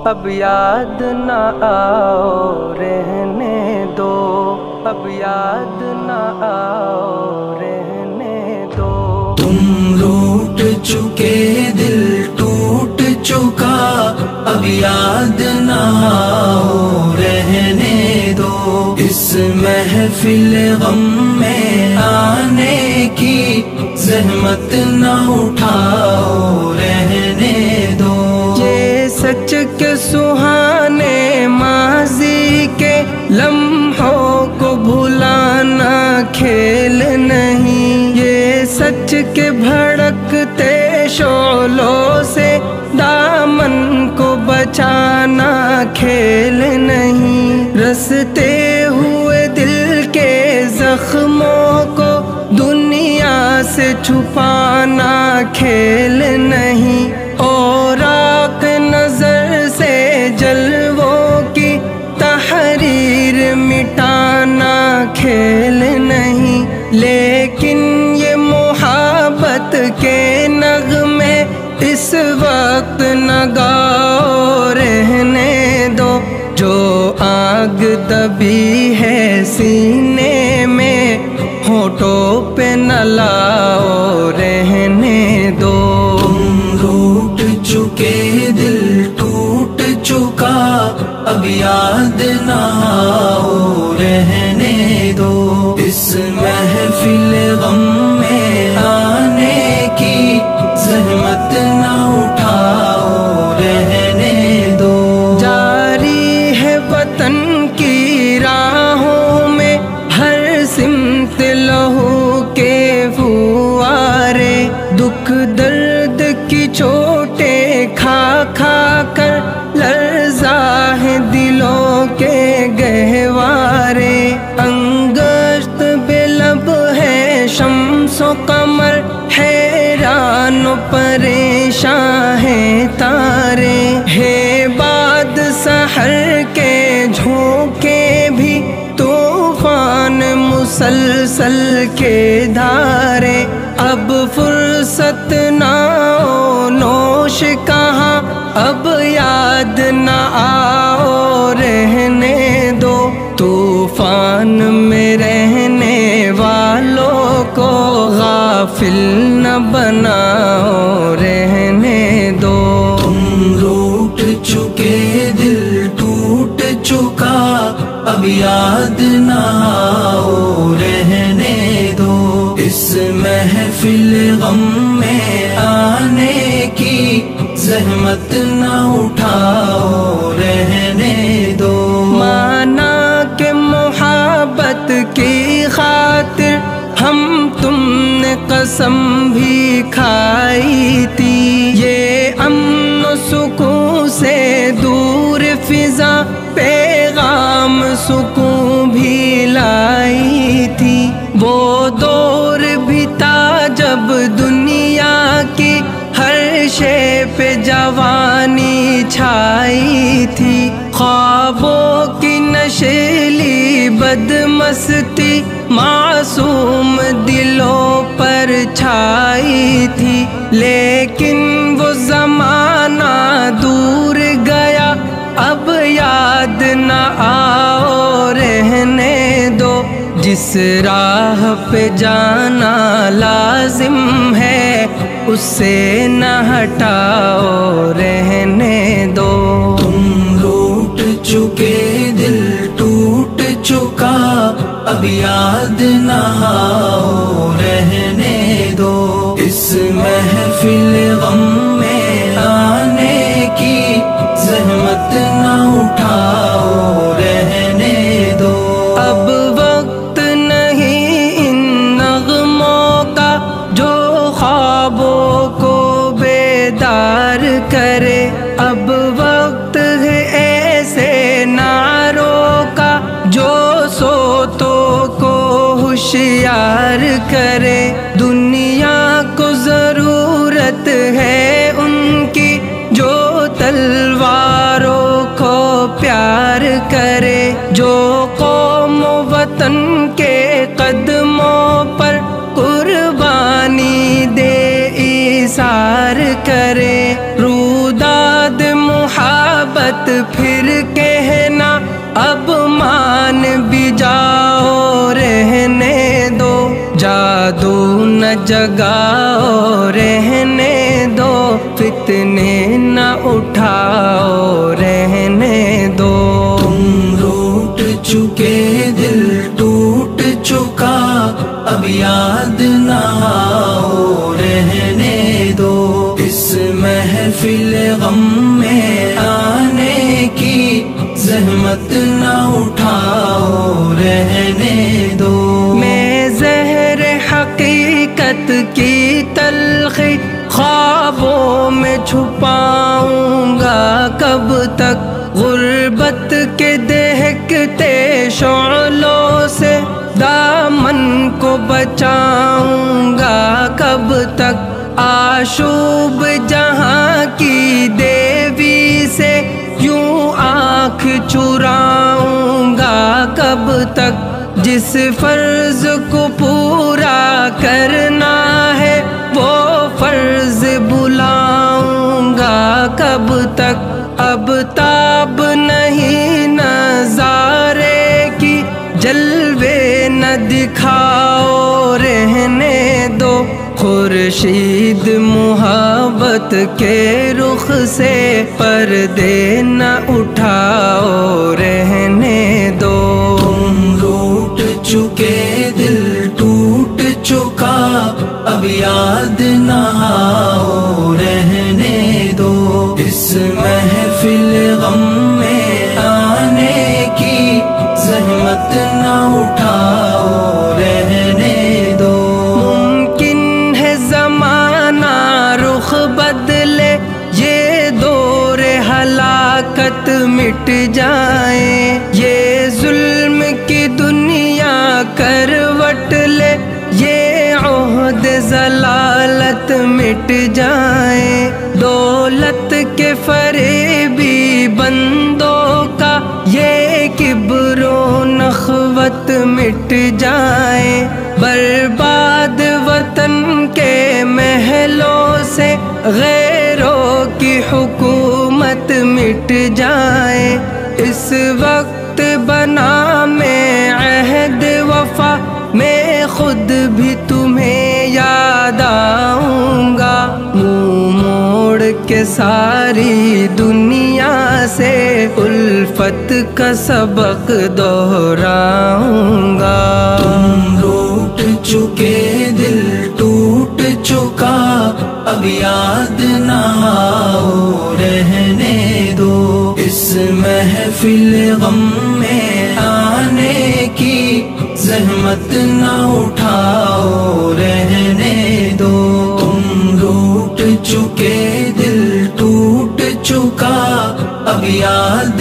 اب یاد نہ آؤ رہنے دو، اب یاد نہ آؤ رہنے دو۔ تم روٹ چکے دل ٹوٹ چکا، اب یاد نہ آؤ رہنے دو۔ اس محفل غم میں آنے کی زحمت نہ اٹھاؤ رہنے دو۔ یہ سچ کے سہانے ماضی کے لمحوں کو بھلانا کھیل نہیں، یہ سچ کے بھڑکتے شعلوں سے دامن کو بچانا کھیل نہیں۔ رستے ہوئے دل کے زخموں کو دنیا سے چھپانا کھیل نہیں، اور آنکھ نظر سے جلووں کی تحریر مٹانا کھیل نہیں۔ لیکن یہ محبت کے نغمے اس وقت نہ گاؤ رہنے دو، جو آگ دبی ہے سینے میں ہونٹوں پہ نہ لاؤ رہنے دو۔ تم روٹ چکے دل ٹوٹ چکا، اب یاد نہ آؤ رہنے دو۔ اس محفل غم میں آنے کی زحمت نہ اٹھاؤ رہنے دو۔ جاری ہے وطن کی راہوں میں ہر سمت لہو کے فوارے، دکھ درد کی چوٹیں کھا کھا کر لرزا ہے دلوں کے گہوارے۔ انگشت بے لب ہے شمس و قمر، حیران و پریشان ہیں تارے، ہے باد سحر کے جھونکے بھی طوفان مسلسل کے دھارے۔ اب فرصت نہ ہو نوش کہاں، اب یاد نہ آؤ رہنے دو۔ طوفان میں رہنے والوں کو غافل نہ بناؤ رہنے دو۔ تم روٹ چکے دل ٹوٹ چکا، اب یاد نہ آؤ رہنے دو۔ اس محفل غم میں آنے کی زحمت نہ اٹھاؤ رہنے دو۔ مانا کہ محبت کی خاطر ہم تم نے قسم بھی کھائی تھی، یہ امن و سکون سے دور فضا پیغام سکون بھی لائی تھی۔ وہ دور بھی تھا جب دنیا کی ہر شے پہ جوانی چھائی تھی، خوابوں کی نشیلی بدمستی معصوم دلوں پر چھائی تھی۔ لیکن وہ زمانہ دور گیا، اب یاد نہ آؤ رہنے دو۔ جس راہ پہ جانا لازم ہے اس سے نہ ہٹاؤ رہنے دو۔ تم روٹ چکے دل ٹوٹ چکا، اب یاد نہ آؤ رہنے دو۔ اس محفل غم میں آنے کی زحمت نہ اٹھاؤ رہنے دو۔ اب وقت نہیں ان نغموں کا جو خوابوں کو بیدار کرے، اب وقت ہے ایسے نعروں کا جو سوتوں کو ہوشیار کرے۔ دنیا کو ضرورت ہے وطن کے قدموں پر قربانی دے ایثار کرے، روداد محبت پھر کہنا اب مان بھی جاؤ رہنے دو، جادو نہ جگاؤ رہنے دو، فتنے نہ اٹھاؤ رہنے دو۔ تم روٹ چکے دل ٹوٹ چکا اب یاد نہ آؤ رہنے دو، اس محفل غم میں آنے کی زحمت نہ اٹھاؤ رہنے دو۔ میں زہر حقیقت کی تلخی خوابوں میں چھپاؤں گا کب تک، غربت کے دہکتے شعلوں سے دامن کو بچاؤں گا کب تک، آشوب جہاں کی دیوی سے یوں آنکھ چراؤں گا کب تک، جس فرض کو پورا کرنا ہے وہ فرض بلاؤں گا کب تک، اب تاب نہیں نظارے کی جلوے نہ دکھاؤ رہنے دو، خورشید محبت کے رخ سے پردے نہ اٹھاؤ رہنے دو۔ تم روٹ چکے دل ٹوٹ چکا اب یاد نہ آؤ رہنے دو، اس محفل غم میں آنے کی زحمت نہ اٹھاؤ رہنے دو۔ ممکن ہے زمانہ رخ بدلے، یہ دور ہلاکت مٹ جائے، یہ ظلم کی دنیا کروٹ لے، یہ عہد ضلالت مٹ جائے، دولت کے فریبی بندوں کا یہ کبر و نخوت مٹ جائے، برباد وطن کے محلوں سے غیروں کی حکومت مٹ جائے، اس وقت بنا میں عہد وفا میں خود بھی تمہیں یاد آؤں گا، منہ موڑ کے ساری دنیا سے الفت کا سبق دہراؤں گا۔ تم روٹ چکے دل ٹوٹ چکا اب یاد نہ آؤ رہنے دو، اس محفل غم میں آنے کی زحمت نہ اٹھاؤ رہنے دو۔ تم روٹ چکے دل ٹوٹ چکا اب یاد